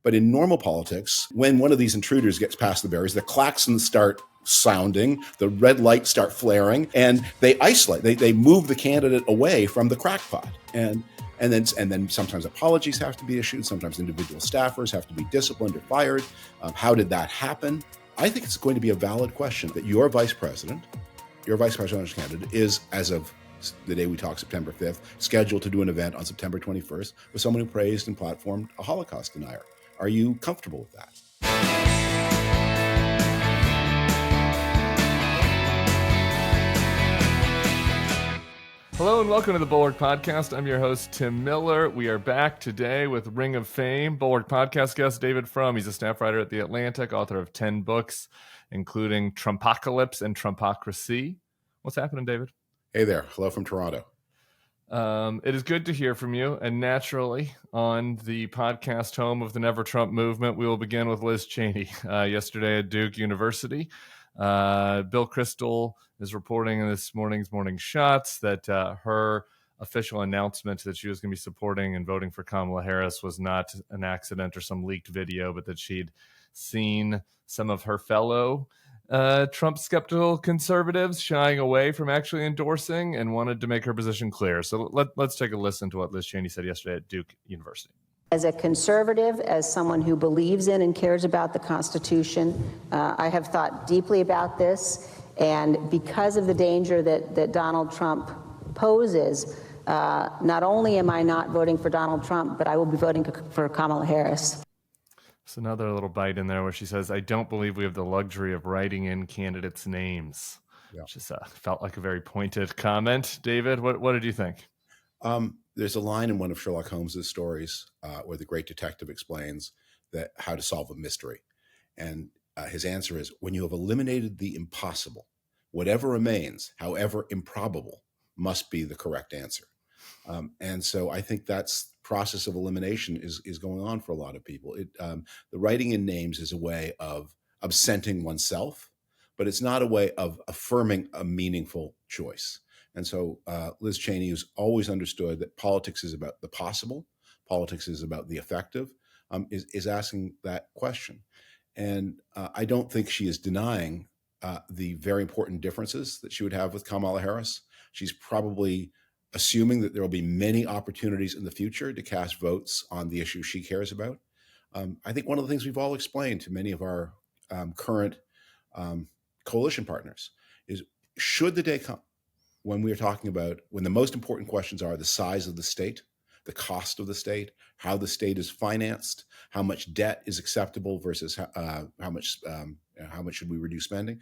But in normal politics, when one of these intruders gets past the barriers, the klaxons start sounding, the red lights start flaring, and they isolate. They move the candidate away from the crackpot. And then sometimes apologies have to be issued. Sometimes individual staffers have to be disciplined or fired. How did that happen? I think it's going to be a valid question that your vice presidential candidate is, as of the day we talk, September 5th, scheduled to do an event on September 21st with someone who praised and platformed a Holocaust denier. Are you comfortable with that? Hello and welcome to the Bulwark Podcast. I'm your host, Tim Miller. We are back today with Ring of Fame Bulwark Podcast guest David Frum. He's a staff writer at The Atlantic, author of 10 books, including Trumpocalypse and Trumpocracy. What's happening, David? Hey there. Hello from Toronto. It is good to hear from you. And naturally, on the podcast home of the Never Trump movement, we will begin with Liz Cheney. Yesterday at Duke University, Bill Kristol is reporting in this morning's Morning Shots that her official announcement that she was going to be supporting and voting for Kamala Harris was not an accident or some leaked video, but that she'd seen some of her fellow Trump skeptical conservatives shying away from actually endorsing and wanted to make her position clear. So let's take a listen to what Liz Cheney said yesterday at Duke University. As a conservative, as someone who believes in and cares about the Constitution, I have thought deeply about this. And because of the danger that Donald Trump poses, not only am I not voting for Donald Trump, but I will be voting for Kamala Harris. There's another little bite in there where she says, I don't believe we have the luxury of writing in candidates' names. Yeah. Which just felt like a very pointed comment. David, what did you think? There's a line in one of Sherlock Holmes's stories where the great detective explains that how to solve a mystery. And his answer is, when you have eliminated the impossible, whatever remains, however improbable, must be the correct answer. And so I think that's process of elimination is going on for a lot of people. The writing in names is a way of absenting oneself, but it's not a way of affirming a meaningful choice. And so Liz Cheney has always understood that politics is about the possible, politics is about the effective, is asking that question. And I don't think she is denying the very important differences that she would have with Kamala Harris. She's probably assuming that there will be many opportunities in the future to cast votes on the issue she cares about. I think one of the things we've all explained to many of our current coalition partners is, should the day come when we are talking about, when the most important questions are the size of the state, the cost of the state, how the state is financed, how much debt is acceptable versus how much should we reduce spending.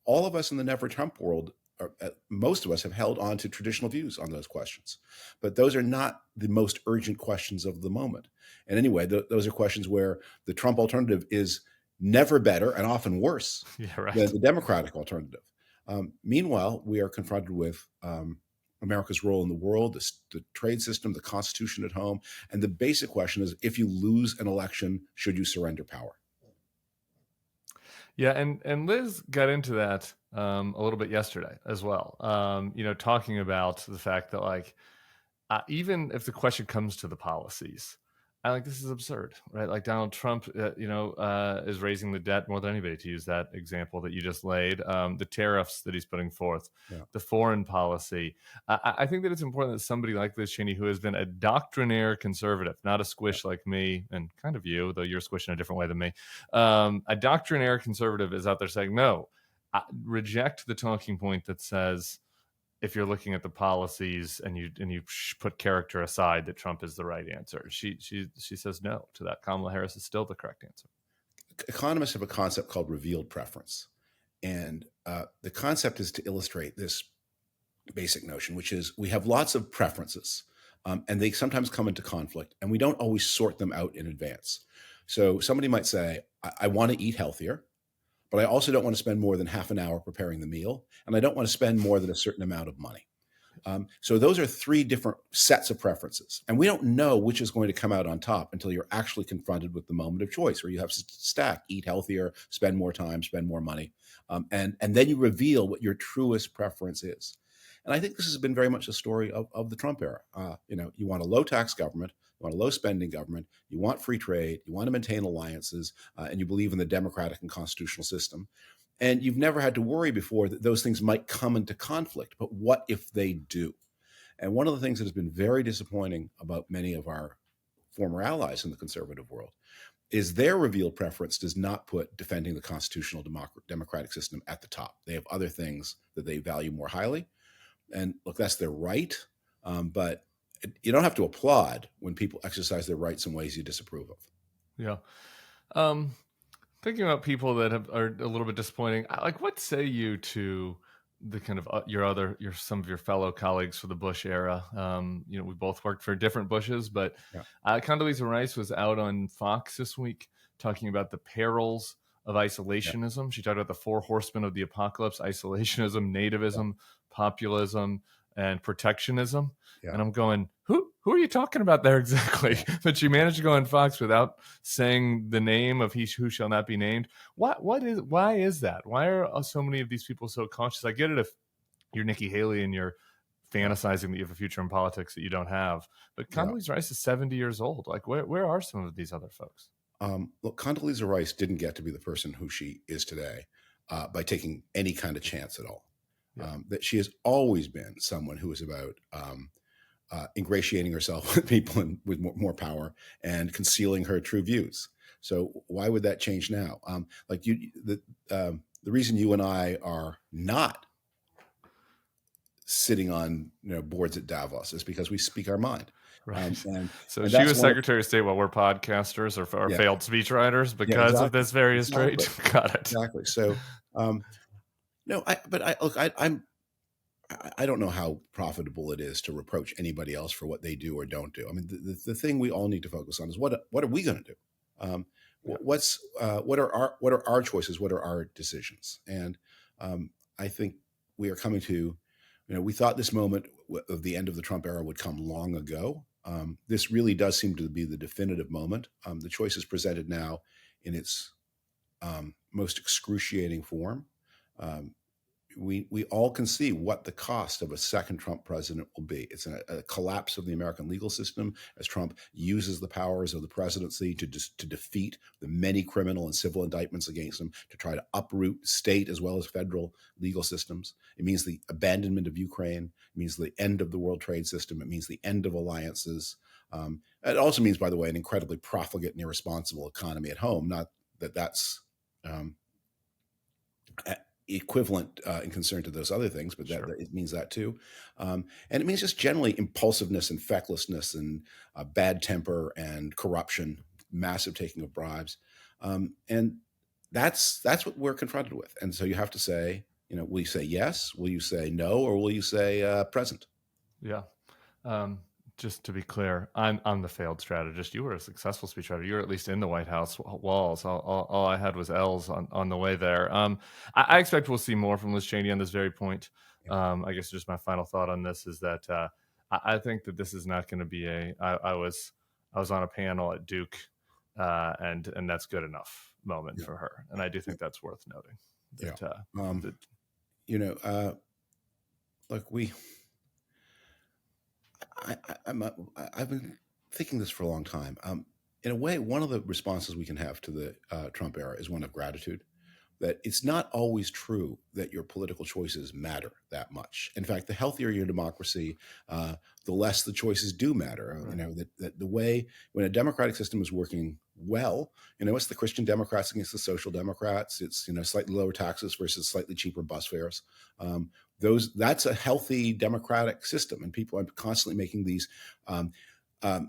All of us in the Never Trump world, most of us, have held on to traditional views on those questions, but those are not the most urgent questions of the moment. And anyway, those are questions where the Trump alternative is never better and often worse than the Democratic alternative. Meanwhile, we are confronted with America's role in the world, the trade system, the Constitution at home. And the basic question is, if you lose an election, should you surrender power? Yeah, and Liz got into that a little bit yesterday as well, talking about the fact that, even if the question comes to the policies, this is absurd, right? Like Donald Trump, is raising the debt more than anybody, to use that example that you just laid, the tariffs that he's putting forth, the foreign policy. I think that it's important that somebody like Liz Cheney, who has been a doctrinaire conservative, not a squish like me and kind of you, though you're squishing a different way than me, a doctrinaire conservative is out there saying, no, reject the talking point that says, if you're looking at the policies and you put character aside, that Trump is the right answer. She says no to that. Kamala Harris is still the correct answer. Economists have a concept called revealed preference. And the concept is to illustrate this basic notion, which is we have lots of preferences and they sometimes come into conflict and we don't always sort them out in advance. So somebody might say, I want to eat healthier, but I also don't want to spend more than half an hour preparing the meal, and I don't want to spend more than a certain amount of money. So those are three different sets of preferences, and we don't know which is going to come out on top until you're actually confronted with the moment of choice, where you have to stack: eat healthier, spend more time, spend more money, and then you reveal what your truest preference is. And I think this has been very much a story of the Trump era. You want a low tax government, You want a low spending government. You want free trade. You want to maintain alliances, and you believe in the democratic and constitutional system. And you've never had to worry before that those things might come into conflict. But what if they do? And one of the things that has been very disappointing about many of our former allies in the conservative world is their revealed preference does not put defending the constitutional democratic system at the top. They have other things that they value more highly. And look, that's their right. But you don't have to applaud when people exercise their rights in ways you disapprove of. Yeah. Thinking about people that are a little bit disappointing, like what say you to the kind of some of your fellow colleagues for the Bush era? We both worked for different Bushes, but Condoleezza Rice was out on Fox this week talking about the perils of isolationism. Yeah. She talked about the 4 horsemen of the apocalypse: isolationism, nativism, populism, and protectionism. Yeah. And I'm going, who are you talking about there exactly? But she managed to go on Fox without saying the name of he who shall not be named. Why is that? Why are so many of these people so conscious? I get it if you're Nikki Haley and you're fantasizing that you have a future in politics that you don't have. But Condoleezza Rice is 70 years old. Like, where are some of these other folks? Look, Condoleezza Rice didn't get to be the person who she is today by taking any kind of chance at all. Yeah. That she has always been someone who is about ingratiating herself with people with more power and concealing her true views. So why would that change now? The reason you and I are not sitting on boards at Davos is because we speak our mind. Right. So she was Secretary of State while we're podcasters or failed speechwriters because of this various trait. Got it. Exactly. So, I don't know how profitable it is to reproach anybody else for what they do or don't do. I mean, the thing we all need to focus on is what are we going to do? What are our choices? What are our decisions? And I think we are coming to, we thought this moment of the end of the Trump era would come long ago. This really does seem to be the definitive moment. The choice is presented now in its most excruciating form. We all can see what the cost of a second Trump president will be. It's a collapse of the American legal system as Trump uses the powers of the presidency to defeat the many criminal and civil indictments against him, to try to uproot state as well as federal legal systems. It means the abandonment of Ukraine. It means the end of the world trade system. It means the end of alliances. It also means, by the way, an incredibly profligate and irresponsible economy at home. Not that that's equivalent in concern to those other things, but that it means that too. And it means just generally impulsiveness and fecklessness and bad temper and corruption, massive taking of bribes. And that's what we're confronted with. And so you have to say, will you say yes? Will you say no? Or will you say present? Yeah. Just to be clear, I'm the failed strategist. You were a successful speechwriter. You were at least in the White House walls. All I had was L's on the way there. I expect we'll see more from Liz Cheney on this very point. I guess just my final thought on this is that I think that this is not going to be I was on a panel at Duke, and that's good enough moment for her, and I do think that's worth noting. Look, I've been thinking this for a long time. In a way, one of the responses we can have to the Trump era is one of gratitude, that it's not always true that your political choices matter that much. In fact, the healthier your democracy, the less the choices do matter. That the way when a democratic system is working well, it's the Christian Democrats against the Social Democrats. It's slightly lower taxes versus slightly cheaper bus fares. That's a healthy democratic system, and people are constantly making these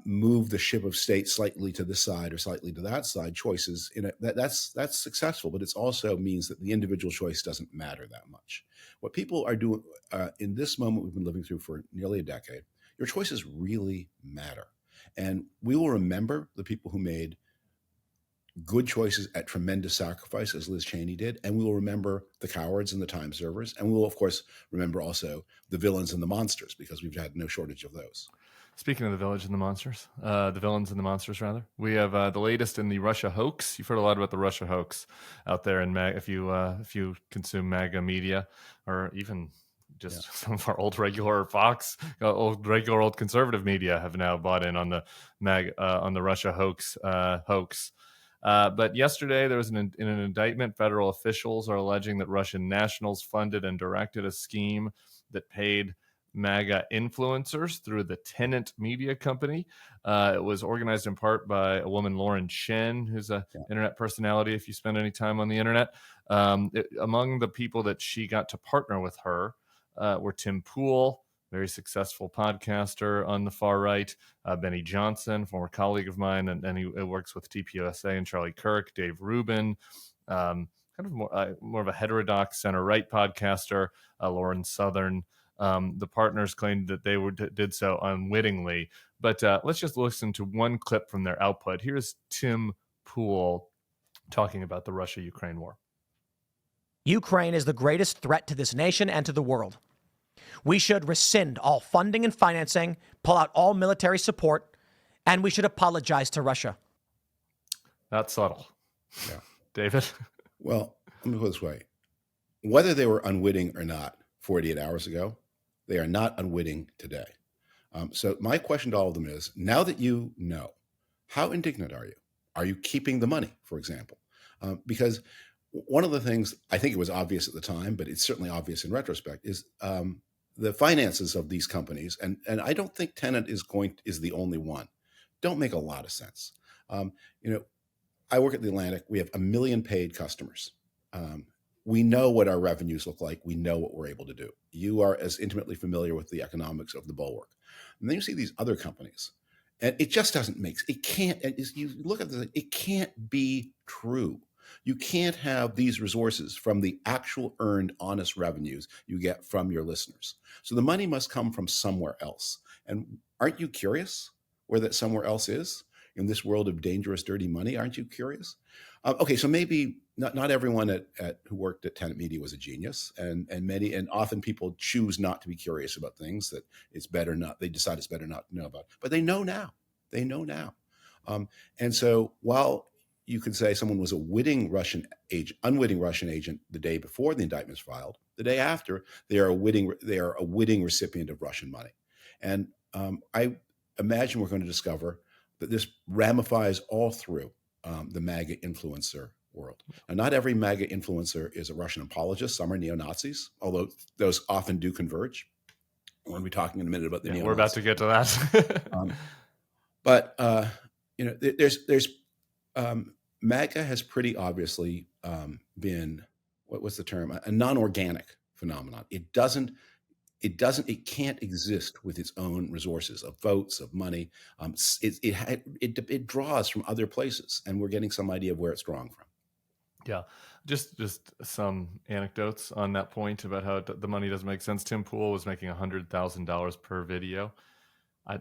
move the ship of state slightly to this side or slightly to that side choices. That's successful, but it also means that the individual choice doesn't matter that much. What people are doing in this moment we've been living through for nearly a decade, your choices really matter, and we will remember the people who made good choices at tremendous sacrifice, as Liz Cheney did, and we will remember the cowards and the time servers, and we will, of course, remember also the villains and the monsters, because we've had no shortage of those. Speaking of the villains and the monsters, we have the latest in the Russia hoax. You've heard a lot about the Russia hoax out there in if you consume MAGA media, or even just some of our old regular Fox, old conservative media have now bought in on the on the Russia hoax. But yesterday, there was in an indictment, federal officials are alleging that Russian nationals funded and directed a scheme that paid MAGA influencers through the TENET Media company. It was organized in part by a woman, Lauren Chen, who's an internet personality, if you spend any time on the internet. Among the people that she got to partner with her were Tim Pool, very successful podcaster on the far right, Benny Johnson, former colleague of mine, and he works with TPUSA and Charlie Kirk, Dave Rubin, kind of more of a heterodox center-right podcaster, Lauren Southern. The partners claimed that they did so unwittingly. But let's just listen to one clip from their output. Here's Tim Pool talking about the Russia-Ukraine war. Ukraine is the greatest threat to this nation and to the world. We should rescind all funding and financing, pull out all military support, and we should apologize to Russia. That's subtle. Yeah. David? Well, let me put it this way. Whether they were unwitting or not 48 hours ago, they are not unwitting today. So my question to all of them is, now that you know, how indignant are you? Are you keeping the money, for example? Because one of the things, I think it was obvious at the time, but it's certainly obvious in retrospect, is the finances of these companies, and I don't think TENET is the only one, don't make a lot of sense. I work at the Atlantic. We have 1 million paid customers. We know what our revenues look like. We know what we're able to do. You are as intimately familiar with the economics of the Bulwark. And then you see these other companies, and it just doesn't make sense. It can't, and you look at this, it can't be true. You can't have these resources from the actual earned honest revenues you get from your listeners. So the money must come from somewhere else. And aren't you curious where that somewhere else is in this world of dangerous, dirty money? Aren't you curious? Okay, so maybe not everyone who worked at TENET Media was a genius, and often people choose not to be curious about things that they decide it's better not to know about. But they know now. They know now. And so while you could say someone was a unwitting Russian agent the day before the indictment was filed, the day after, they are a witting recipient of Russian money. And I imagine we're going to discover that this ramifies all through the MAGA influencer world. Now, not every MAGA influencer is a Russian apologist. Some are neo-Nazis, although those often do converge. We're going to be talking in a minute about the neo-Nazis. We're about to get to that. There's MAGA has pretty obviously been, what's the term, a non-organic phenomenon. It can't exist with its own resources of votes, of money. It draws from other places, and we're getting some idea of where it's drawing from. Yeah, just some anecdotes on that point about how the money doesn't make sense. Tim Pool was making $100,000 per video.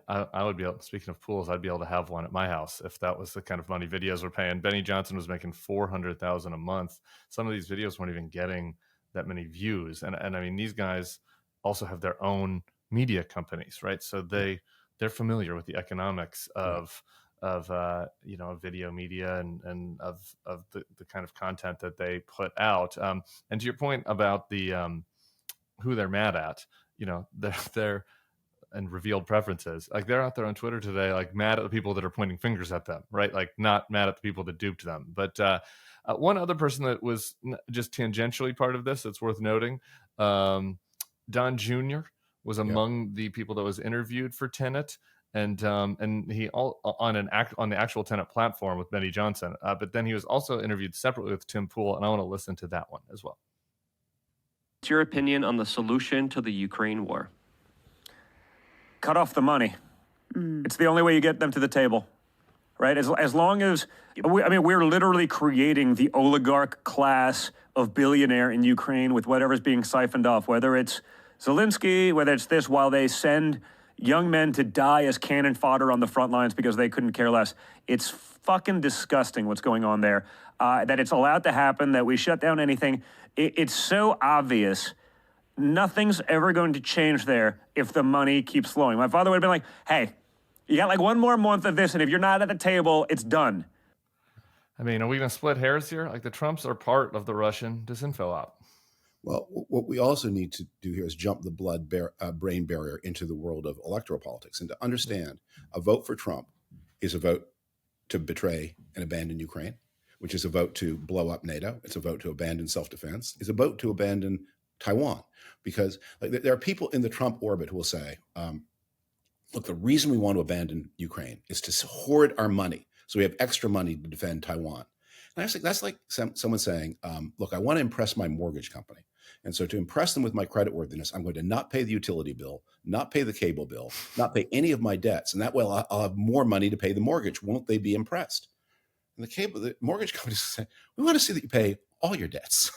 I would be able, speaking of pools, I'd be able to have one at my house if that was the kind of money videos were paying. Benny Johnson was making $400,000 a month. Some of these videos weren't even getting that many views. And I mean, these guys also have their own media companies, right? So they're familiar with the economics of video media and of the kind of content that they put out. And to your point about the who they're mad at, they're and revealed preferences. Like, they're out there on Twitter today, like, mad at the people that are pointing fingers at them, right? Like, not mad at the people that duped them. But one other person that was just tangentially part of this that's worth noting, Don Jr. was among the people that was interviewed for TENET, and he on the actual TENET platform with Benny Johnson. But then he was also interviewed separately with Tim Pool, and I want to listen to that one as well. What's your opinion on the solution to the Ukraine war? Cut off the money. It's the only way you get them to the table, right? As long as, we're literally creating the oligarch class of billionaire in Ukraine with whatever's being siphoned off, whether it's Zelensky, whether it's this, while they send young men to die as cannon fodder on the front lines because they couldn't care less. It's fucking disgusting what's going on there, that it's allowed to happen, that we shut down anything. It's so obvious. Nothing's ever going to change there if the money keeps flowing. My father would have been like, hey, you got like one more month of this, and if you're not at the table, it's done. I mean, are we going to split hairs here? Like, the Trumps are part of the Russian disinfo op. Well, what we also need to do here is jump the brain barrier into the world of electoral politics, and to understand a vote for Trump is a vote to betray and abandon Ukraine, which is a vote to blow up NATO. It's a vote to abandon self-defense. It's a vote to abandon Taiwan, because there are people in the Trump orbit who will say, look, the reason we want to abandon Ukraine is to hoard our money so we have extra money to defend Taiwan. And I think that's like someone saying, look, I want to impress my mortgage company. And so to impress them with my creditworthiness, I'm going to not pay the utility bill, not pay the cable bill, not pay any of my debts. And that way I'll have more money to pay the mortgage. Won't they be impressed? And the mortgage companies say, we want to see that you pay all your debts.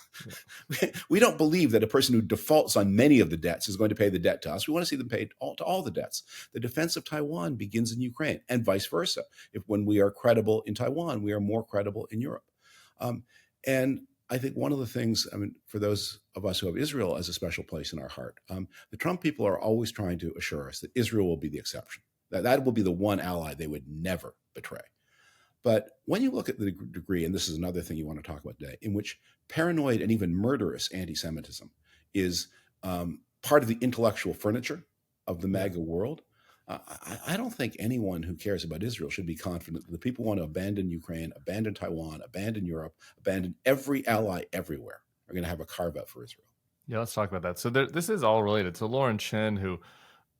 We don't believe that a person who defaults on many of the debts is going to pay the debt to us. We want to see them paid to all the debts. The defense of Taiwan begins in Ukraine, and vice versa. When we are credible in Taiwan, we are more credible in Europe. And I think one of the things, for those of us who have Israel as a special place in our heart, the Trump people are always trying to assure us that Israel will be the exception. That will be the one ally they would never betray. But when you look at the degree, and this is another thing you want to talk about today, in which paranoid and even murderous anti-Semitism is part of the intellectual furniture of the MAGA world, I don't think anyone who cares about Israel should be confident that the people who want to abandon Ukraine, abandon Taiwan, abandon Europe, abandon every ally everywhere are going to have a carve-out for Israel. Yeah, let's talk about that. So this is all related. So Lauren Chen, who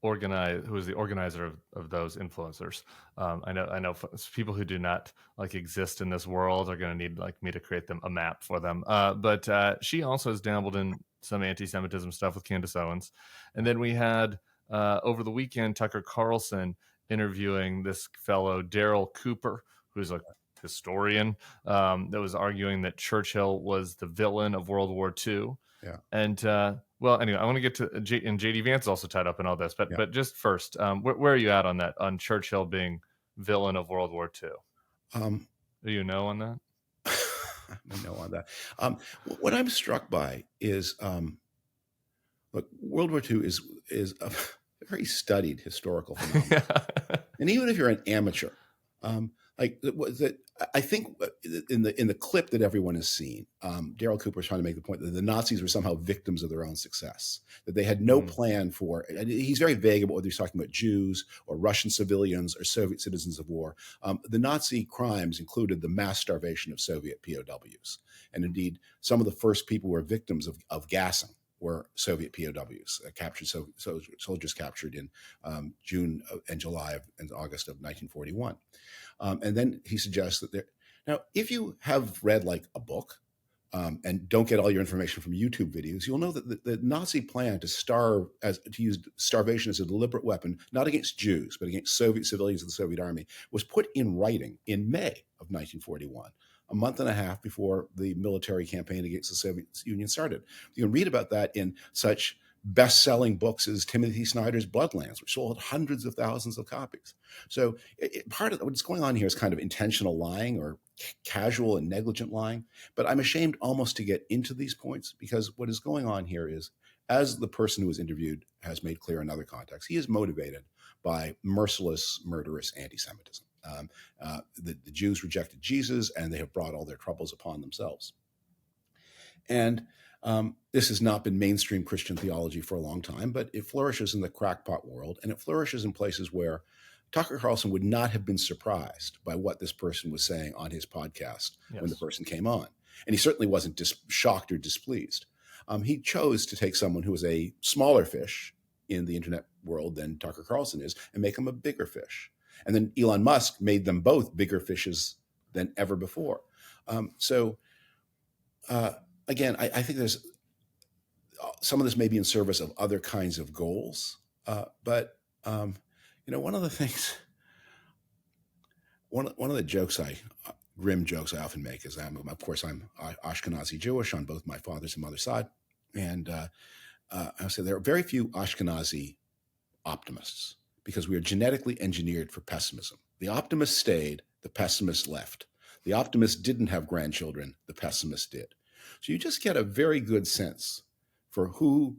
is the organizer of those influencers. I know people who do not exist in this world are going to need me to create them a map for them. But she also has dabbled in some anti-Semitism stuff with Candace Owens. And then we had over the weekend, Tucker Carlson interviewing this fellow, Darryl Cooper, who's a historian that was arguing that Churchill was the villain of World War II. Yeah. And anyway, I want to get to and JD Vance is also tied up in all this, but just first, where are you at on that, on Churchill being villain of World War II? Do you know on that? I know on that. What I'm struck by is, look, World War II is a very studied historical phenomenon. And even if you're an amateur, I think in the clip that everyone has seen, Darryl Cooper is trying to make the point that the Nazis were somehow victims of their own success, that they had no plan for, and he's very vague about whether he's talking about Jews or Russian civilians or Soviet citizens of war. The Nazi crimes included the mass starvation of Soviet POWs. And indeed, some of the first people who were victims of gassing were Soviet POWs, captured soldiers captured in June and July and August of 1941. And then he suggests that now, if you have read a book and don't get all your information from YouTube videos, you'll know that the Nazi plan to use starvation as a deliberate weapon, not against Jews, but against Soviet civilians of the Soviet army, was put in writing in May of 1941. A month and a half before the military campaign against the Soviet Union started. You can read about that in such best-selling books as Timothy Snyder's Bloodlands, which sold hundreds of thousands of copies. So part of what's going on here is kind of intentional lying or casual and negligent lying. But I'm ashamed almost to get into these points, because what is going on here is, as the person who was interviewed has made clear in other contexts, he is motivated by merciless, murderous anti-Semitism. The Jews rejected Jesus, and they have brought all their troubles upon themselves. And this has not been mainstream Christian theology for a long time, but it flourishes in the crackpot world, and it flourishes in places where Tucker Carlson would not have been surprised by what this person was saying on his podcast when the person came on. And he certainly wasn't shocked or displeased. He chose to take someone who was a smaller fish in the internet world than Tucker Carlson is and make him a bigger fish. And then Elon Musk made them both bigger fishes than ever before. Again, I think there's some of this may be in service of other kinds of goals. But one of the things, one of the grim jokes I often make is I'm Ashkenazi Jewish on both my father's and mother's side. And I say there are very few Ashkenazi optimists, because we are genetically engineered for pessimism. The optimist stayed, the pessimist left. The optimist didn't have grandchildren, the pessimist did. So you just get a very good sense for who,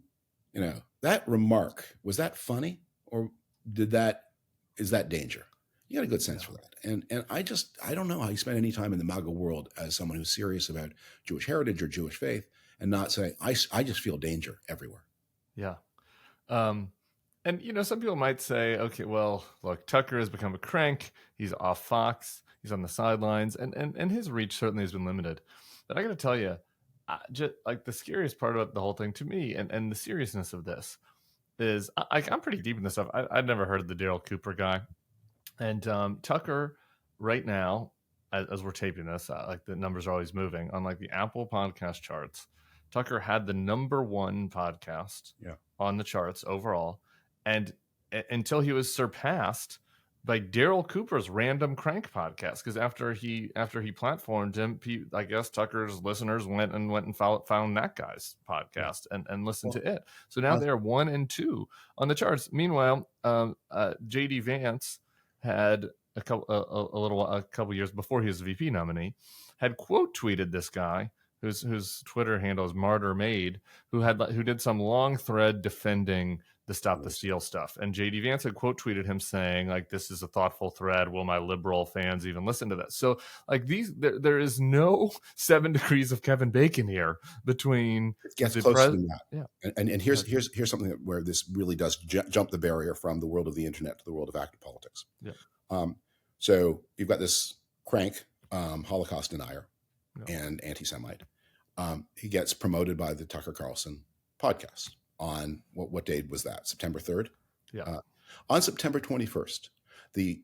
that remark, was that funny, or is that danger? You got a good sense for that. And I don't know how you spend any time in the MAGA world as someone who's serious about Jewish heritage or Jewish faith and not say, I just feel danger everywhere. Yeah. And, some people might say, okay, well, look, Tucker has become a crank. He's off Fox. He's on the sidelines, and his reach certainly has been limited. But I got to tell you, just like the scariest part about the whole thing to me, and the seriousness of this is, I'm pretty deep in this stuff. I'd never heard of the Darryl Cooper guy, and Tucker right now, as we're taping this, like the numbers are always moving on like the Apple podcast charts. Tucker had the #1 podcast on the charts overall, and until he was surpassed by Darryl Cooper's Random Crank podcast, because after he platformed him, I guess Tucker's listeners went and found that guy's podcast and listened to it. So now they're 1 and 2 on the charts. Meanwhile, JD Vance had a couple years before he was a VP nominee, had quote tweeted this guy whose Twitter handle is Martyr Made, who did some long thread defending the Stop the Steal stuff. And JD Vance had quote tweeted him saying, like, this is a thoughtful thread. Will my liberal fans even listen to this? So like there is no 7 degrees of Kevin Bacon here between it gets closer than that. Yeah. And here's something where this really does jump the barrier from the world of the internet to the world of active politics. Yeah. So you've got this crank, Holocaust denier and anti-Semite. He gets promoted by the Tucker Carlson podcast on what date was that? September 3rd? Yeah. On September 21st, the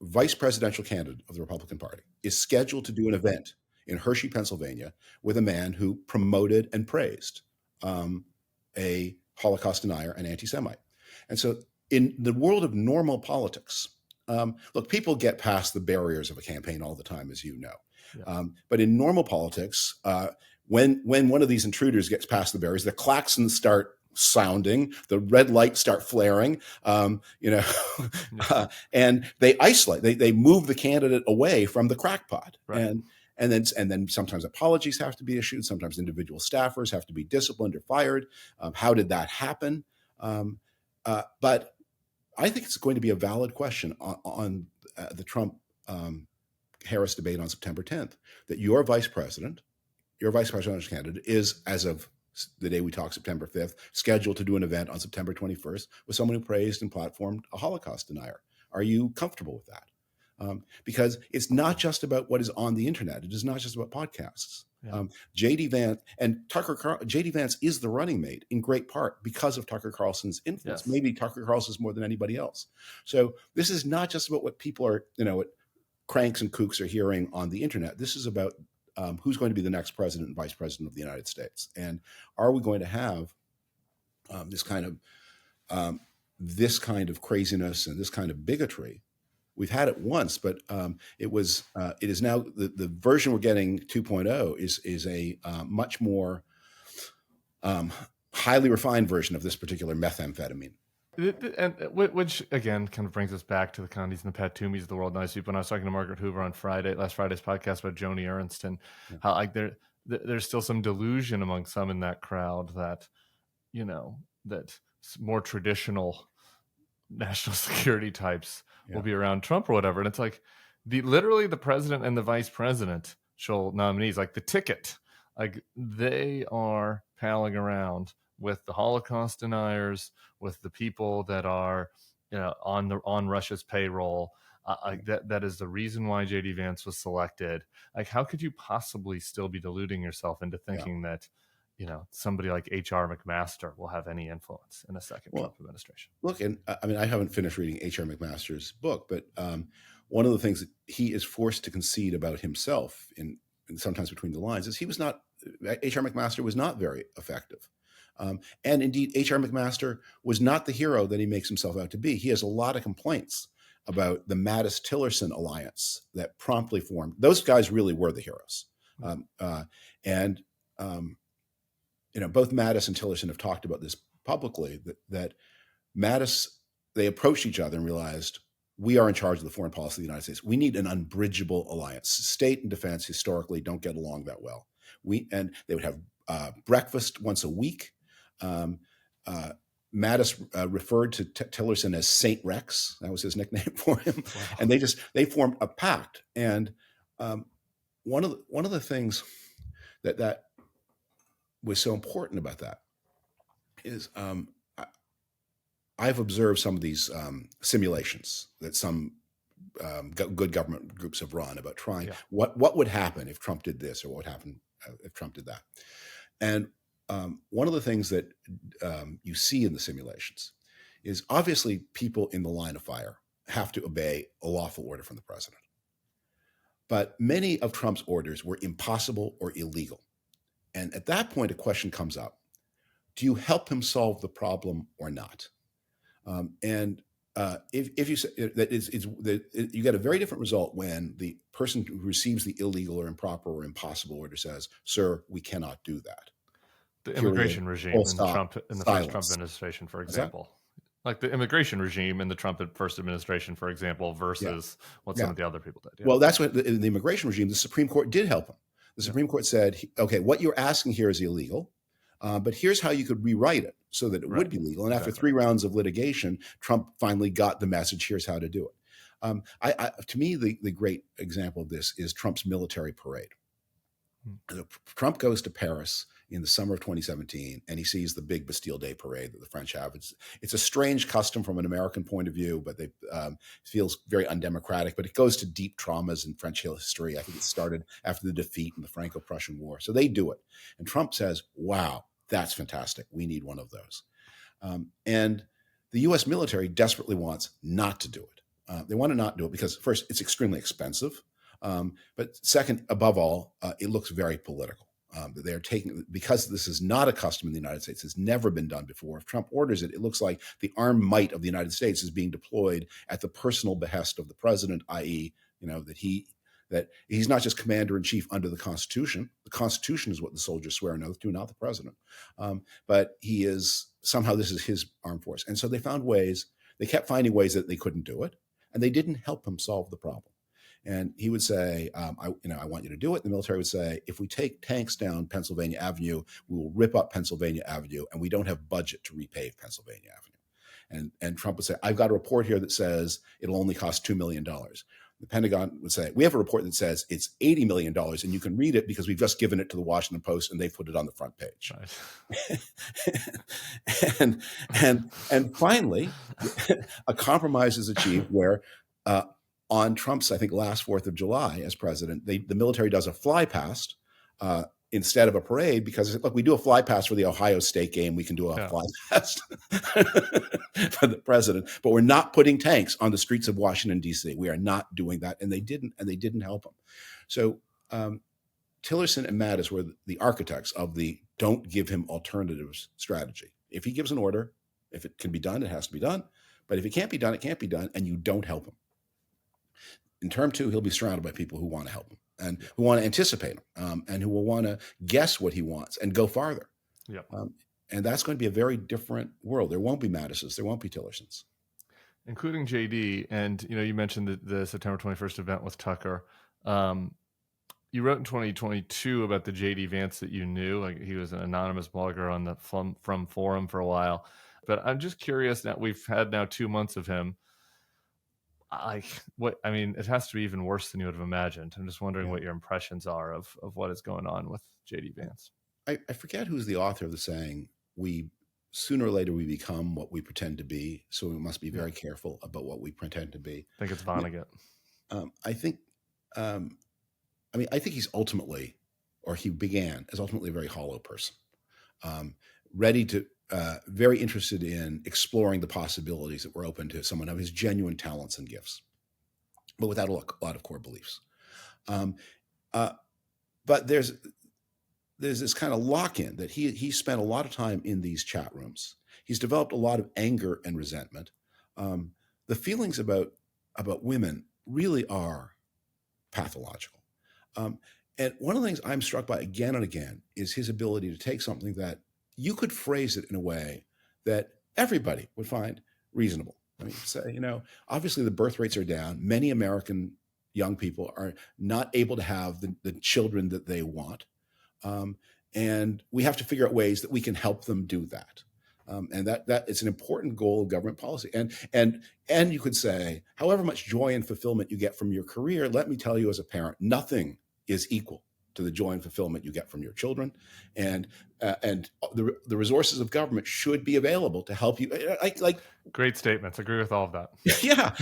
vice presidential candidate of the Republican Party is scheduled to do an event in Hershey, Pennsylvania, with a man who promoted and praised a Holocaust denier and anti-Semite. And so in the world of normal politics, look, people get past the barriers of a campaign all the time, as you know. Yeah. But in normal politics, when one of these intruders gets past the barriers, the klaxons start sounding, the red lights start flaring, and they isolate. They move the candidate away from the crackpot, right. and then sometimes apologies have to be issued. Sometimes individual staffers have to be disciplined or fired. How did that happen? But I think it's going to be a valid question on the Trump Harris debate on September 10th, that your vice presidential candidate is, as of the day we talk, September 5th, scheduled to do an event on September 21st with someone who praised and platformed a Holocaust denier. Are you comfortable with that? Because it's not just about what is on the internet. It is not just about podcasts. Yeah. JD Vance is the running mate in great part because of Tucker Carlson's influence. Yes. Maybe Tucker Carlson's more than anybody else. So this is not just about what people are, what cranks and kooks are hearing on the internet. This is about who's going to be the next president and vice president of the United States. And are we going to have this kind of craziness and this kind of bigotry? We've had it once, but it is now the version we're getting 2.0 is a much more highly refined version of this particular methamphetamine. And which again kind of brings us back to the Condis and the Patumis of the world. Nice people. When I was talking to Margaret Hoover on last Friday's podcast about Joni Ernst and how like there's still some delusion among some in that crowd that that more traditional national security types will be around Trump or whatever. And it's like literally the president and the vice presidential nominees, like the ticket, like they are palling around with the Holocaust deniers, with the people that are, on Russia's payroll. That is the reason why JD Vance was selected. Like, how could you possibly still be deluding yourself into thinking that, somebody like H.R. McMaster will have any influence in a second Trump administration? Look, and I haven't finished reading H.R. McMaster's book, but one of the things that he is forced to concede about himself, and sometimes between the lines, is H.R. McMaster was not very effective. And indeed, H.R. McMaster was not the hero that he makes himself out to be. He has a lot of complaints about the Mattis-Tillerson alliance that promptly formed. Those guys really were the heroes. Both Mattis and Tillerson have talked about this publicly, that Mattis, they approached each other and realized, we are in charge of the foreign policy of the United States. We need an unbridgeable alliance. State and defense historically don't get along that well. And they would have breakfast once a week. Mattis referred to Tillerson as Saint Rex. That was his nickname for him. Wow. And they formed a pact. And one of the things that was so important about that is I've observed some of these simulations that some good government groups have run about trying what would happen if Trump did this or what would happen if Trump did that. And one of the things that you see in the simulations is obviously people in the line of fire have to obey a lawful order from the president. But many of Trump's orders were impossible or illegal. And at that point, a question comes up. Do you help him solve the problem or not? If you say that you get a very different result when the person who receives the illegal or improper or impossible order says, "Sir, we cannot do that." The immigration regime in the first Trump administration, for example. Like the immigration regime in the Trump first administration, for example, versus what some of the other people did. Well, that's what in the immigration regime, the Supreme Court did help him. The Supreme Court said, okay, what you're asking here is illegal, but here's how you could rewrite it so that it would be legal. And after 3 rounds of litigation, Trump finally got the message, here's how to do it. To me, the great example of this is Trump's military parade. Trump goes to Paris in the summer of 2017, and he sees the big Bastille Day parade that the French have. It's a strange custom from an American point of view, but it feels very undemocratic, but it goes to deep traumas in French history. I think it started after the defeat in the Franco-Prussian War. So they do it. And Trump says, wow, that's fantastic. We need one of those. And the U.S. military desperately wants not to do it. They want to not do it because, first, it's extremely expensive. But second, above all, it looks very political. They're taking, because this is not a custom in the United States, it's never been done before. If Trump orders it, it looks like the armed might of the United States is being deployed at the personal behest of the president, i.e., that he's not just commander in chief under the Constitution. The Constitution is what the soldiers swear an oath to, not the president. But he is somehow, this is his armed force. And so they kept finding ways that they couldn't do it, and they didn't help him solve the problem. And he would say, I want you to do it. The military would say, if we take tanks down Pennsylvania Avenue, we will rip up Pennsylvania Avenue, and we don't have budget to repave Pennsylvania Avenue. And Trump would say, I've got a report here that says it'll only cost $2 million. The Pentagon would say, we have a report that says it's $80 million, and you can read it because we've just given it to the Washington Post, and they put it on the front page. Nice. and finally, a compromise is achieved where on Trump's, I think, last 4th of July as president, the military does a fly past instead of a parade because, look, we do a fly past for the Ohio State game. We can do a fly past for the president, but we're not putting tanks on the streets of Washington, D.C. We are not doing that. And they didn't help him. So Tillerson and Mattis were the architects of the don't give him alternatives strategy. If he gives an order, if it can be done, it has to be done. But if it can't be done, it can't be done, and you don't help him. In term 2, he'll be surrounded by people who want to help him and who want to anticipate him and who will want to guess what he wants and go farther. Yep. And that's going to be a very different world. There won't be Mattis's. There won't be Tillersons. Including JD. And, you mentioned the September 21st event with Tucker. You wrote in 2022 about the JD Vance that you knew. Like, he was an anonymous blogger on the Frum forum for a while. But I'm just curious now, we've had now 2 months of him. It has to be even worse than you would have imagined. I'm just wondering what your impressions are of what is going on with JD Vance. I forget who's the author of the saying, sooner or later we become what we pretend to be. So we must be very careful about what we pretend to be. I think it's Vonnegut. I think he's ultimately, or he began as ultimately a very hollow person, ready to, very interested in exploring the possibilities that were open to someone of his genuine talents and gifts, but without a lot of core beliefs. But there's this kind of lock-in that he spent a lot of time in these chat rooms. He's developed a lot of anger and resentment. The feelings about women really are pathological. And one of the things I'm struck by again and again is his ability to take something that you could phrase it in a way that everybody would find reasonable. I mean, say, obviously the birth rates are down. Many American young people are not able to have the children that they want. And we have to figure out ways that we can help them do that. And that it's an important goal of government policy. And you could say, however much joy and fulfillment you get from your career, let me tell you as a parent, nothing is equal to the joy and fulfillment you get from your children, and the resources of government should be available to help you. Like great statements. Agree with all of that. yeah,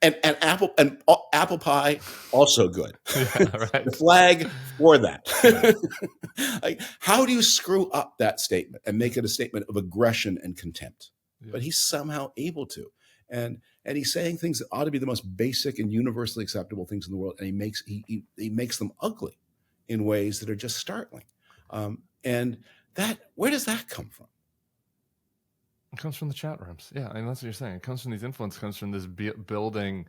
and apple pie also good. Yeah, right. The flag for that. Like, how do you screw up that statement and make it a statement of aggression and contempt? Yeah. But he's somehow able to, and he's saying things that ought to be the most basic and universally acceptable things in the world, and he makes them ugly in ways that are just startling. And that, where does that come from? It comes from the chat rooms. Yeah, and that's what you're saying. It comes from these influence, comes from this building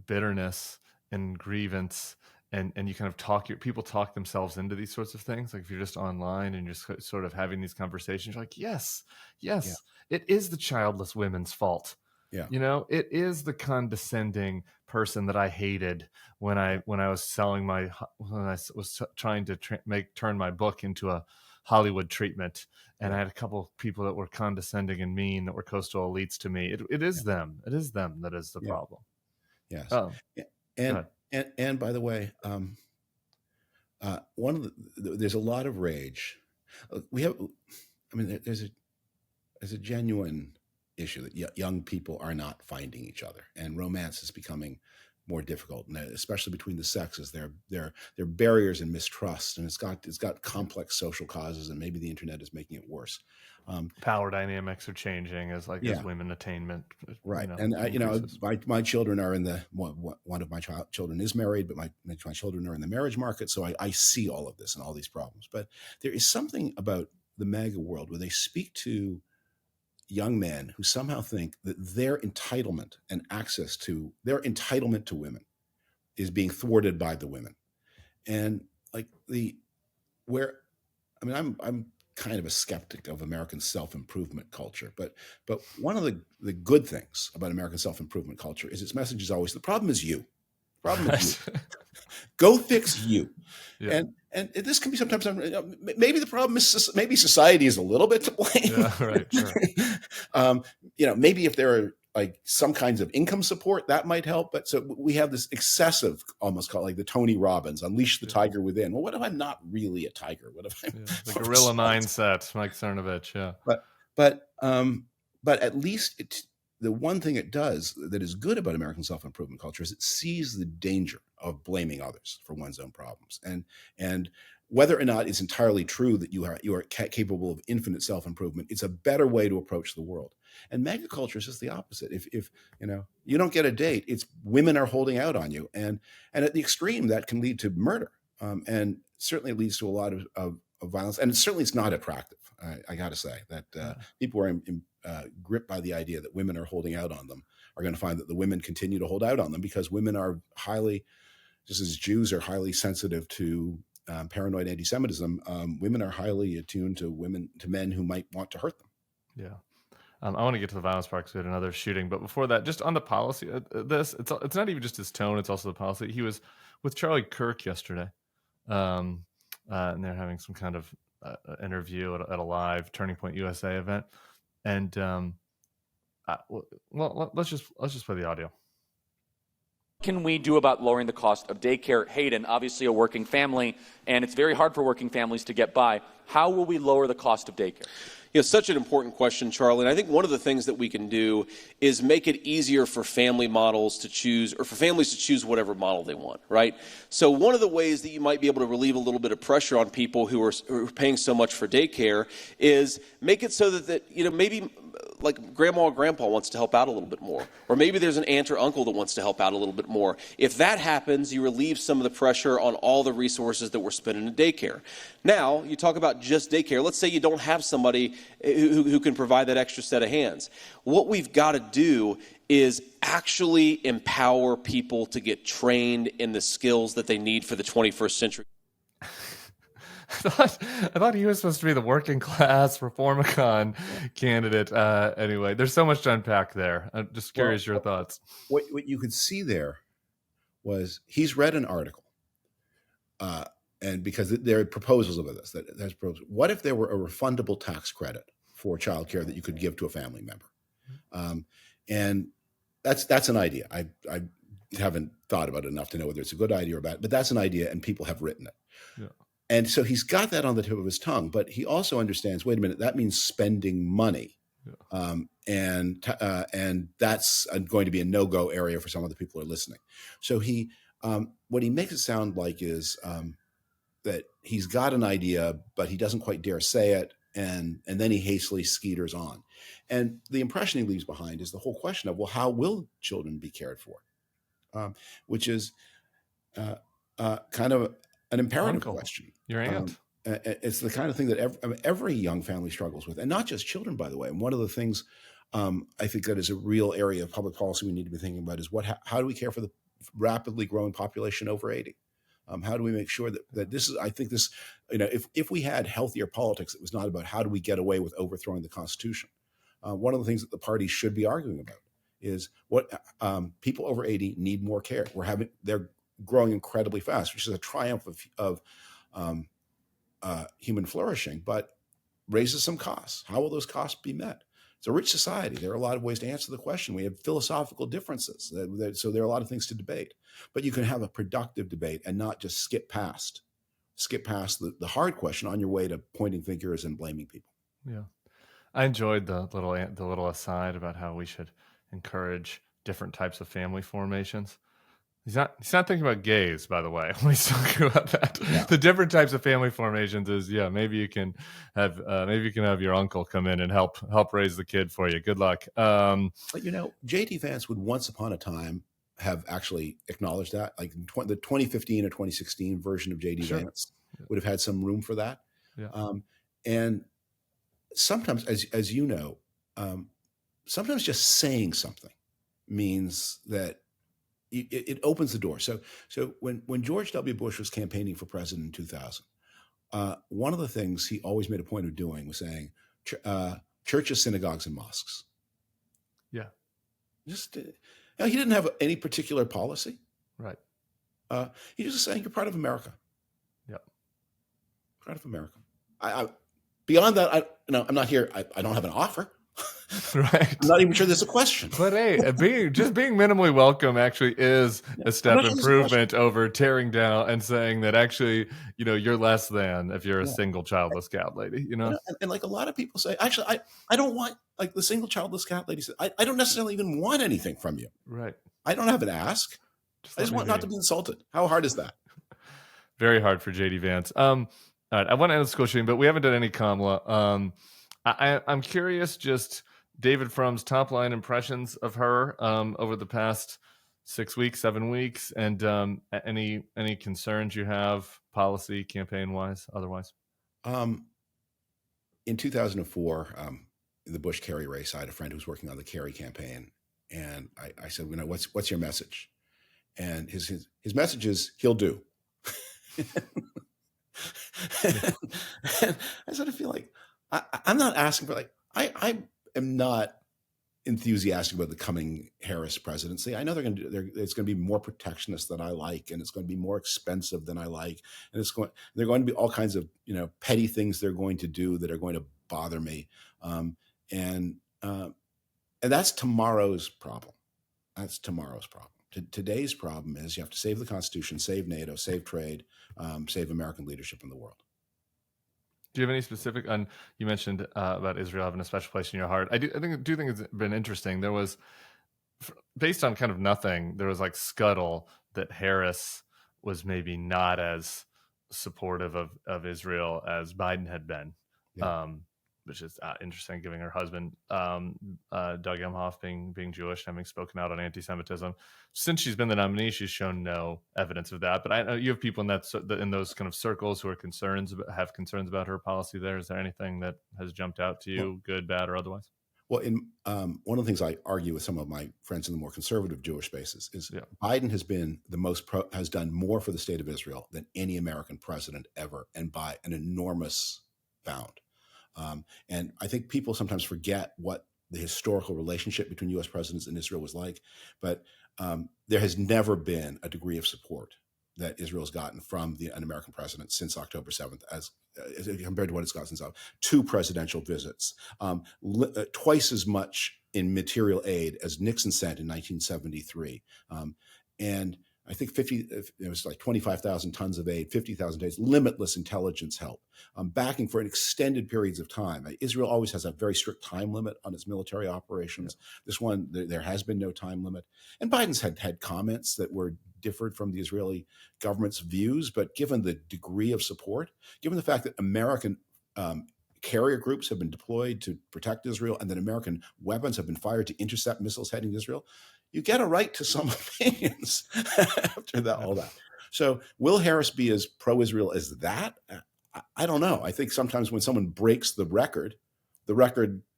bitterness and grievance, and you kind of people talk themselves into these sorts of things. Like if you're just online and you're just sort of having these conversations, you're like, yes, it is the childless women's fault. Yeah, it is the condescending person that I hated when I was trying to turn my book into a Hollywood treatment, and I had a couple of people that were condescending and mean that were coastal elites to me. It is them. It is them that is the problem. Yes. And by the way, there's a lot of rage. There's a genuine issue that young people are not finding each other, and romance is becoming more difficult, and especially between the sexes. There are barriers and mistrust, and it's got complex social causes, and maybe the internet is making it worse. Power dynamics are changing as women attainment, right? My children are in the one of my children is married, but my children are in the marriage market, so I see all of this and all these problems. But there is something about the MAGA world where they speak to young men who somehow think that their entitlement and access to their entitlement to women is being thwarted by the women. And I'm kind of a skeptic of American self-improvement culture, but one of the good things about American self-improvement culture is its message is always, the problem is you. The problem is you. Go fix you. Yeah. And this can be sometimes, maybe the problem is, maybe society is a little bit to blame. Yeah, right, sure. Maybe if there are like some kinds of income support, that might help. But so we have this excessive, almost called like the Tony Robbins, unleash the tiger within. Well, what if I'm not really a tiger? What if I'm the gorilla mindset, Mike Cernovich? Yeah. But at least the one thing it does that is good about American self-improvement culture is it sees the danger of blaming others for one's own problems. And whether or not it's entirely true that you are capable of infinite self-improvement, it's a better way to approach the world. And MAGA culture is just the opposite. If you don't get a date, it's women are holding out on you. And at the extreme, that can lead to murder. And certainly it leads to a lot of violence. And certainly it's not attractive. I got to say that people who are gripped by the idea that women are holding out on them are going to find that the women continue to hold out on them, because women are highly, just as Jews are highly sensitive to paranoid anti-Semitism, women are highly attuned to men who might want to hurt them. Yeah. I want to get to the violence part because we had another shooting. But before that, just on the policy, it's not even just his tone, it's also the policy. He was with Charlie Kirk yesterday, and they're having some kind of interview at a live Turning Point USA event. And let's just play the audio. What can we do about lowering the cost of daycare? Hayden, obviously a working family, and it's very hard for working families to get by. How will we lower the cost of daycare? Such an important question, Charlie. And I think one of the things that we can do is make it easier for family models to choose, or for families to choose whatever model they want, right? So one of the ways that you might be able to relieve a little bit of pressure on people who are paying so much for daycare is make it so that maybe like grandma or grandpa wants to help out a little bit more, or maybe there's an aunt or uncle that wants to help out a little bit more. If that happens, you relieve some of the pressure on all the resources that we're spending in daycare. Now, you talk about just daycare. Let's say you don't have somebody who can provide that extra set of hands. What we've got to do is actually empower people to get trained in the skills that they need for the 21st century. I thought he was supposed to be the working class Reformicon candidate. Anyway, there's so much to unpack there. I'm just curious your thoughts. What you could see there was he's read an article, and because there are proposals about this, there's proposals. What if there were a refundable tax credit for childcare that you could give to a family member? And that's an idea. haven't thought about it enough to know whether it's a good idea or bad, but that's an idea and people have written it. Yeah. And so he's got that on the tip of his tongue, but he also understands, wait a minute, that means spending money. Yeah. And that's going to be a no-go area for some of the people who are listening. So he, what he makes it sound like is that he's got an idea, but he doesn't quite dare say it. And then he hastily skeeters on. And the impression he leaves behind is the whole question of, well, how will children be cared for? Which is kind of an imperative question. Your aunt. It's the kind of thing that every young family struggles with, and not just children, by the way. And one of the things I think that is a real area of public policy we need to be thinking about is how do we care for the rapidly growing population over 80? How do we make sure that this is, I think this, if we had healthier politics, it was not about how do we get away with overthrowing the Constitution. One of the things that the parties should be arguing about is what people over 80 need more care. They're growing incredibly fast, which is a triumph of human flourishing, but raises some costs. How will those costs be met? It's a rich society. There are a lot of ways to answer the question. We have philosophical differences. So there are a lot of things to debate, but you can have a productive debate and not just skip past the hard question on your way to pointing fingers and blaming people. Yeah. I enjoyed the little aside about how we should encourage different types of family formations. He's not thinking about gays, by the way, when he's talking about that. Yeah. The different types of family formations is, maybe you can have your uncle come in and help raise the kid for you. Good luck. But J.D. Vance would once upon a time have actually acknowledged that, like the 2015 or 2016 version of J.D. Sure. Vance would have had some room for that. Yeah. And sometimes, as you know, sometimes just saying something means that it opens the door. So when George W. Bush was campaigning for president in 2000, one of the things he always made a point of doing was saying churches, synagogues, and mosques. Yeah. Just he didn't have any particular policy. Right. He was just saying you're part of America. Yeah. Part of America. I beyond that, I'm not here. I don't have an offer. Right. I'm not even sure there's a question. But hey, being minimally welcome actually is a step improvement over tearing down and saying that actually, you're less than if you're a single childless cat lady, And like a lot of people say, actually, I don't want, like the single childless cat lady said, I don't necessarily even want anything from you. Right. I don't have an ask. I just want not to be insulted. How hard is that? Very hard for J.D. Vance. All right, I want to end the school shooting, but we haven't done any Kamala. I'm curious, just David Frum's top line impressions of her over the past 7 weeks, and any concerns you have, policy, campaign wise, otherwise. In 2004, in the Bush-Kerry race, I had a friend who was working on the Kerry campaign, and I said, what's your message? And his message is, he'll do. And I sort of feel like I'm not asking for I am not enthusiastic about the coming Harris presidency. I know it's going to be more protectionist than I like, and it's going to be more expensive than I like, and there are going to be all kinds of petty things they're going to do that are going to bother me, and that's tomorrow's problem. That's tomorrow's problem. Today's problem is you have to save the Constitution, save NATO, save trade, save American leadership in the world. Do you have any specific? You mentioned about Israel having a special place in your heart. I do think it's been interesting. There was, based on kind of nothing, there was like scuttle that Harris was maybe not as supportive of Israel as Biden had been, which is interesting, given her husband, Doug Emhoff, being Jewish, having spoken out on anti-Semitism. Since she's been the nominee, she's shown no evidence of that. But I know you have people in those kind of circles who are have concerns about her policy there. Is there anything that has jumped out to you, good, bad, or otherwise? Well, one of the things I argue with some of my friends in the more conservative Jewish spaces is Biden has been has done more for the state of Israel than any American president ever, and by an enormous bound. And I think people sometimes forget what the historical relationship between U.S. presidents and Israel was like. But there has never been a degree of support that Israel's gotten from an American president since October 7th, as compared to what it's got since 2 presidential visits, twice as much in material aid as Nixon sent in 1973. And I think it was like 25,000 tons of aid, 50,000 days, limitless intelligence help, backing for an extended periods of time. Israel always has a very strict time limit on its military operations. Yeah. This one, there has been no time limit. And Biden's had comments that were differed from the Israeli government's views, but given the degree of support, given the fact that American carrier groups have been deployed to protect Israel and that American weapons have been fired to intercept missiles heading to Israel, you get a right to some opinions after that, all that. So will Harris be as pro-Israel as that? I don't know. I think sometimes when someone breaks the record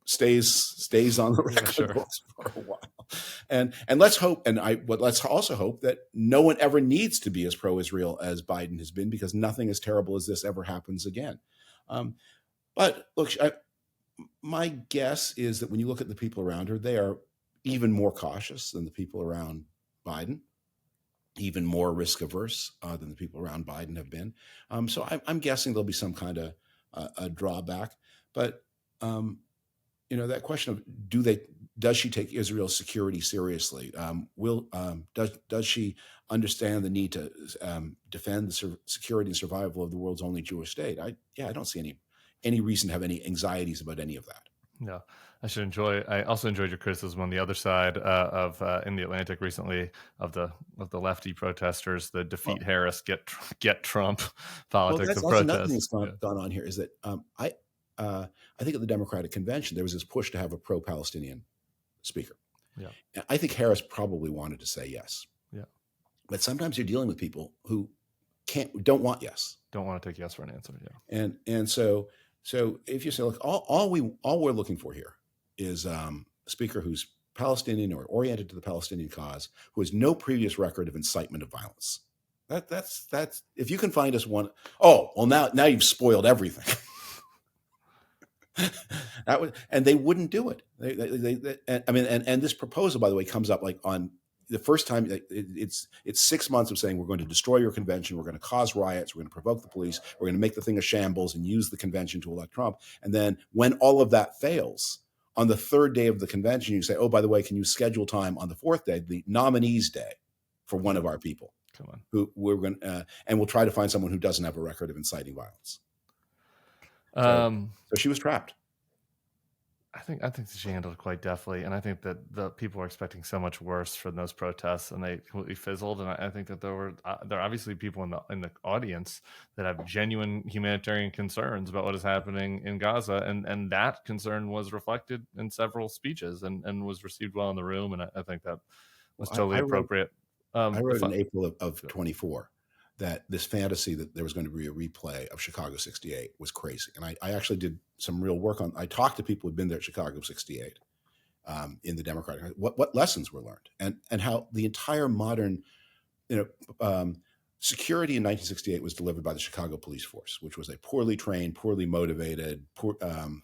stays on the record books for a while. And let's hope, let's also hope that no one ever needs to be as pro-Israel as Biden has been, because nothing as terrible as this ever happens again. But look, my guess is that when you look at the people around her, they are even more cautious than the people around Biden, even more risk averse than the people around Biden have been. So I'm guessing there'll be some kind of a drawback. But that question of does she take Israel's security seriously? Does she understand the need to defend the security and survival of the world's only Jewish state? I don't see any reason to have any anxieties about any of that. No, I also enjoyed your criticism on the other side of in the Atlantic recently of the lefty protesters, the defeat Harris, get Trump politics of protest. Another thing that's gone on here is that I think at the Democratic convention there was this push to have a pro-Palestinian speaker. Yeah, and I think Harris probably wanted to say yes. Yeah, but sometimes you're dealing with people who don't want yes, don't want to take yes for an answer. Yeah, and so if you say, look, all we're looking for here is a speaker who's Palestinian or oriented to the Palestinian cause, who has no previous record of incitement of violence. That's if you can find us one. Oh, well, now you've spoiled everything. And they wouldn't do it. And this proposal, by the way, comes up like on the first time. It's 6 months of saying we're going to destroy your convention, we're going to cause riots, we're going to provoke the police, we're going to make the thing a shambles and use the convention to elect Trump. And then when all of that fails, on the third day of the convention, you say, oh, by the way, can you schedule time on the fourth day, the nominees' day, for one of our people? Come on, who we're going and we'll try to find someone who doesn't have a record of inciting violence. So she was trapped. I think she handled it quite deftly, and I think that the people are expecting so much worse from those protests, and they completely fizzled. And I think that there are obviously people in the audience that have genuine humanitarian concerns about what is happening in Gaza, and that concern was reflected in several speeches and was received well in the room, and I think that was totally appropriate. I wrote in April of 24 that this fantasy that there was going to be a replay of Chicago 68 was crazy. And I actually did some real work I talked to people who'd been there at Chicago 68 in the Democratic, what lessons were learned and how the entire modern, security in 1968 was delivered by the Chicago police force, which was a poorly trained, poorly motivated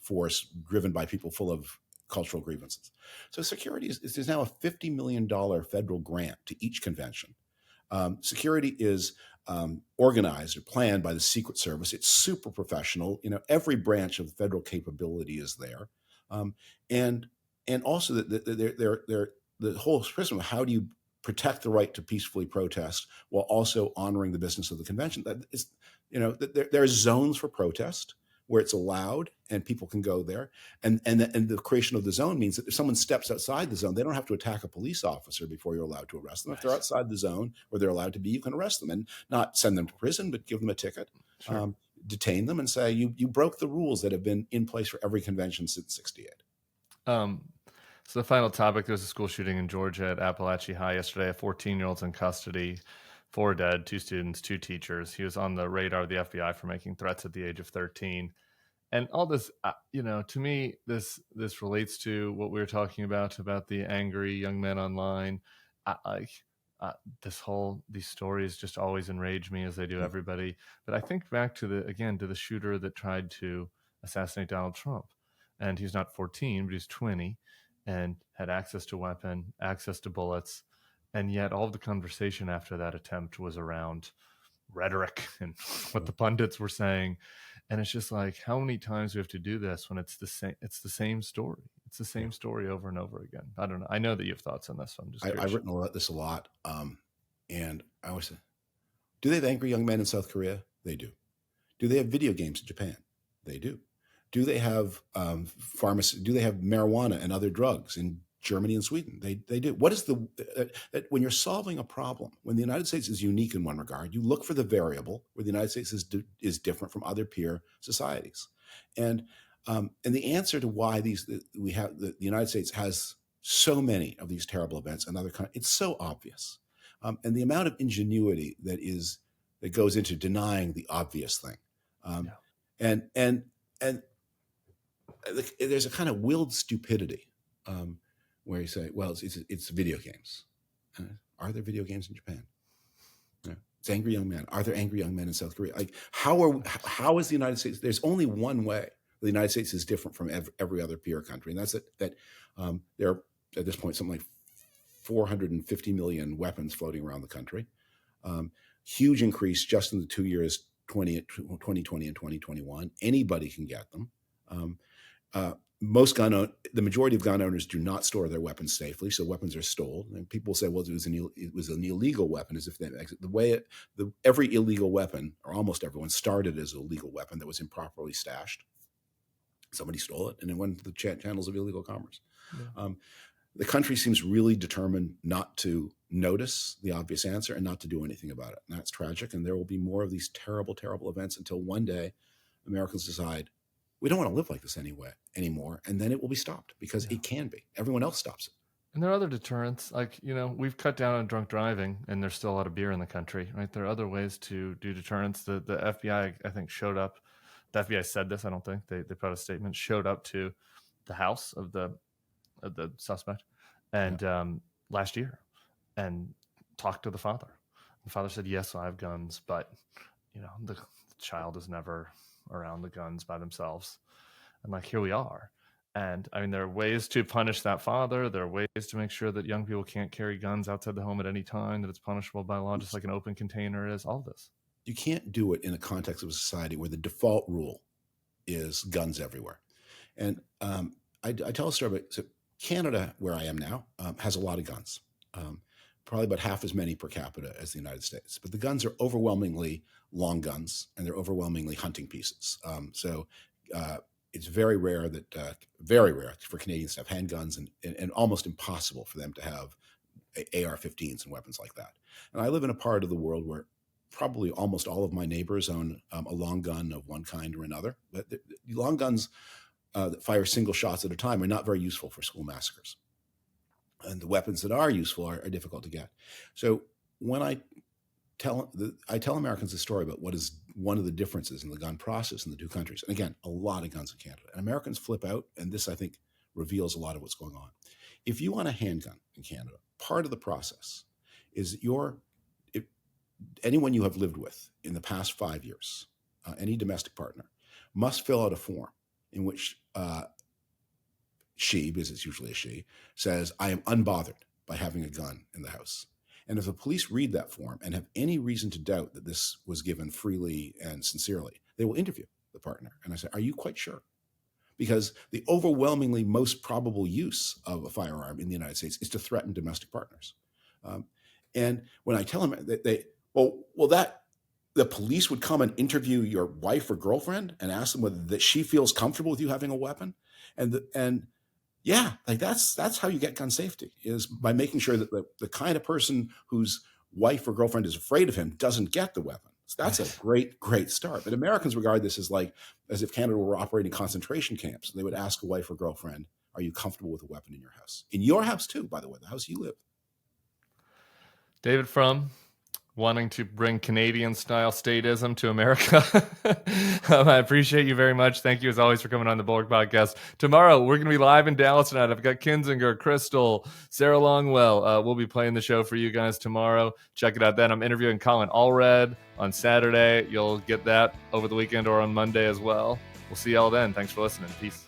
force driven by people full of cultural grievances. So security there's now a $50 million federal grant to each convention. Security is organized or planned by the Secret Service. It's super professional. Every branch of federal capability is there, and also the whole system of how do you protect the right to peacefully protest while also honoring the business of the convention. That is, there are zones for protest where it's allowed and people can go there. And the creation of the zone means that if someone steps outside the zone, they don't have to attack a police officer before you're allowed to arrest them. If they're outside the zone where they're allowed to be, you can arrest them and not send them to prison, but give them a ticket, detain them and say, you broke the rules that have been in place for every convention since 68. So the final topic, there was a school shooting in Georgia at Appalachia High yesterday. A 14-year-old's in custody, 4 dead, 2 students, 2 teachers. He was on the radar of the FBI for making threats at the age of 13. And all this, to me, this relates to what we were talking about the angry young men online. These stories just always enrage me, as they do everybody. But I think back to the shooter that tried to assassinate Donald Trump. And he's not 14, but he's 20 and had access to weapon, access to bullets. And yet all of the conversation after that attempt was around rhetoric and what the pundits were saying. And it's just like, how many times do we have to do this when it's the same? It's the same story. It's the same story over and over again. I don't know. I know that you have thoughts on this. So I'm just curious. I've written about this a lot. And I always say, do they have angry young men in South Korea? They do. Do they have video games in Japan? They do. Do they have pharmacy? Do they have marijuana and other drugs in Germany and Sweden? They do. What is when you're solving a problem, when the United States is unique in one regard, you look for the variable where the United States is different from other peer societies. And the answer to why the United States has so many of these terrible events and other countries, it's so obvious. And the amount of ingenuity that goes into denying the obvious thing. And there's a kind of willed stupidity where you say, well, it's video games. Are there video games in Japan? No. It's angry young men. Are there angry young men in South Korea? Like, how is the United States? There's only one way the United States is different from every other peer country, and that's that there are at this point something like 450 million weapons floating around the country. Huge increase just in the 2 years, 2020 and 2021. Anybody can get them. The majority of gun owners do not store their weapons safely, so weapons are stolen. And people say, well, it was an illegal weapon, as if every illegal weapon, or almost everyone, started as a legal weapon that was improperly stashed. Somebody stole it, and it went to the channels of illegal commerce. Yeah. The country seems really determined not to notice the obvious answer and not to do anything about it. And that's tragic. And there will be more of these terrible, terrible events until one day Americans decide, we don't want to live like this anymore. And then it will be stopped because it can be. Everyone else stops it. And there are other deterrents. Like, we've cut down on drunk driving and there's still a lot of beer in the country, right? There are other ways to do deterrents. The FBI, I think, showed up. The FBI said this, I don't think. They put out a statement, showed up to the house of the suspect and last year and talked to the father. The father said, yes, I have guns, but the child is never around the guns by themselves. And like, here we are. And I mean, there are ways to punish that father. There are ways to make sure that young people can't carry guns outside the home at any time, that it's punishable by law, just like an open container is, all this. You can't do it in the context of a society where the default rule is guns everywhere. And I tell a story about, so Canada, where I am now, has a lot of guns, probably about half as many per capita as the United States. But the guns are overwhelmingly long guns, and they're overwhelmingly hunting pieces. So it's very rare for Canadians to have handguns, and almost impossible for them to have AR-15s and weapons like that. And I live in a part of the world where probably almost all of my neighbors own a long gun of one kind or another. But the long guns that fire single shots at a time are not very useful for school massacres. And the weapons that are useful are difficult to get. So when I tell Americans a story about what is one of the differences in the gun process in the two countries, and again, a lot of guns in Canada, and Americans flip out, and this, I think, reveals a lot of what's going on. If you want a handgun in Canada, part of the process is anyone you have lived with in the past 5 years, any domestic partner, must fill out a form in which she, because it's usually a she, says, I am unbothered by having a gun in the house. And if the police read that form and have any reason to doubt that this was given freely and sincerely, they will interview the partner. And I say, are you quite sure? Because the overwhelmingly most probable use of a firearm in the United States is to threaten domestic partners. And when I tell them that the police would come and interview your wife or girlfriend and ask them whether that she feels comfortable with you having a weapon, that's how you get gun safety, is by making sure that the kind of person whose wife or girlfriend is afraid of him doesn't get the weapon. So that's a great, great start. But Americans regard this as if Canada were operating concentration camps. They would ask a wife or girlfriend, are you comfortable with a weapon in your house? In your house too, by the way, the house you live. David Frum, wanting to bring Canadian-style statism to America. I appreciate you very much. Thank you, as always, for coming on the Bulwark Podcast. Tomorrow, we're going to be live in Dallas tonight. I've got Kinzinger, Crystal, Sarah Longwell. We'll be playing the show for you guys tomorrow. Check it out then. I'm interviewing Colin Allred on Saturday. You'll get that over the weekend or on Monday as well. We'll see y'all then. Thanks for listening. Peace.